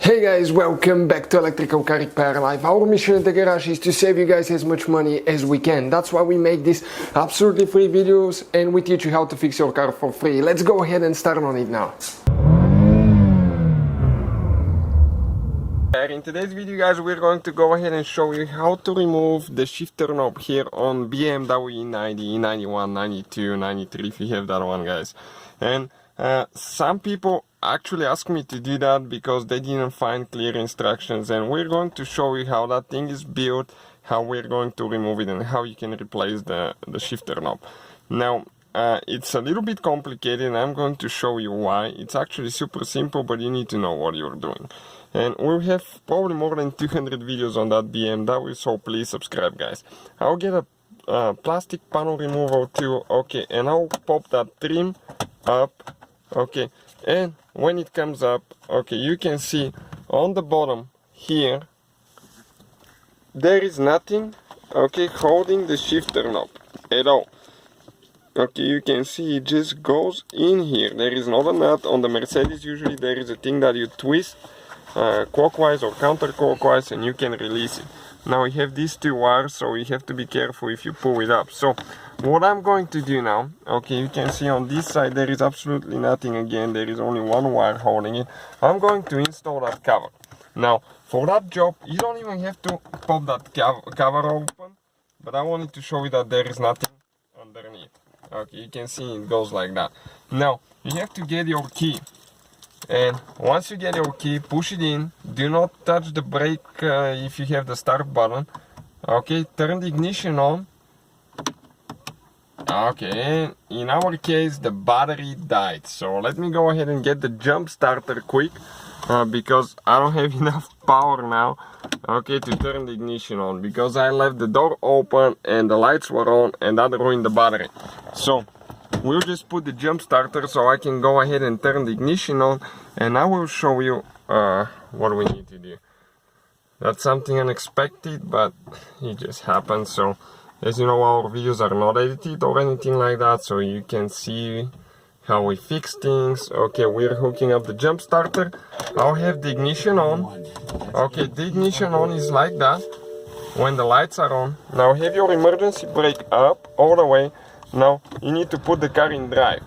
Hey guys, welcome back to Electrical Car Repair Live. Our mission in the garage is to save you guys as much money as we can. That's why we make these absolutely free videos and we teach you how to fix your car for free. Let's go ahead and start on it now. In today's video guys, we're going to go ahead and show you how to remove the shifter knob here on BMW E90, E91, 92, 93 if you have that one guys. And some people actually ask me to do that because they didn't find clear instructions, and we're going to show you how that thing is built, how we're going to remove it, and how you can replace the shifter knob. Now it's a little bit complicated and I'm going to show you why. It's actually super simple, but you need to know what you're doing. And we have probably more than 200 videos on that BMW, so please subscribe guys. I'll get a plastic panel removal too, okay, and I'll pop that trim up, okay, and when it comes up, okay, you can see on the bottom here there is nothing, okay, holding the shifter knob at all. Okay, you can see it just goes in here. There is not a nut. On the Mercedes usually there is a thing that you twist clockwise or counterclockwise and you can release it. Now we have these two wires, so you have to be careful if you pull it up. So what I'm going to do now, okay, you can see on this side there is absolutely nothing again. There is only one wire holding it. I'm going to install that cover. Now for that job you don't even have to pop that cover open, but I wanted to show you that there is nothing underneath. Okay, you can see it goes like that. Now you have to get your key, and once you get your key, push it in. Do not touch the brake if you have the start button. Okay, turn the ignition on. Okay, in our case the battery died, so let me go ahead and get the jump starter quick because I don't have enough power now, okay, to turn the ignition on, because I left the door open and the lights were on and that ruined the battery. So we'll just put the jump starter so I can go ahead and turn the ignition on, and I will show you what we need to do. That's something unexpected, but it just happened. So as you know, our videos are not edited or anything like that, so you can see how we fix things. Okay, we're hooking up the jump starter. I'll have the ignition on. Okay, the ignition on is like that when the lights are on. Now have your emergency brake up all the way. Now you need to put the car in drive.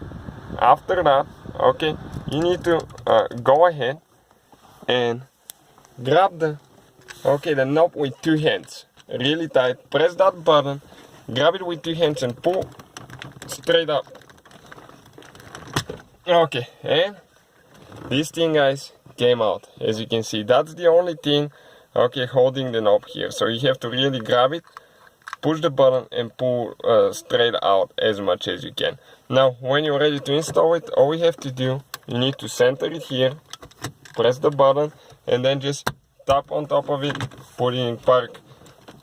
After that, okay, you need to go ahead and grab the knob with two hands really tight. Press that button, grab it with two hands and pull straight up. Okay, and this thing guys came out. As you can see, that's the only thing, okay, holding the knob here. So you have to really grab it, push the button and pull straight out as much as you can. Now when you're ready to install it, all we have to do, you need to center it here, press the button and then just tap on top of it, put it in park.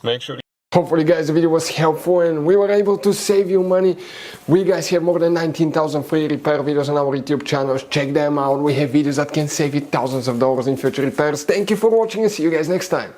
Make sure. Hopefully guys the video was helpful and we were able to save you money. We guys have more than 19,000 free repair videos on our YouTube channels. Check them out. We have videos that can save you thousands of dollars in future repairs. Thank you for watching and see you guys next time.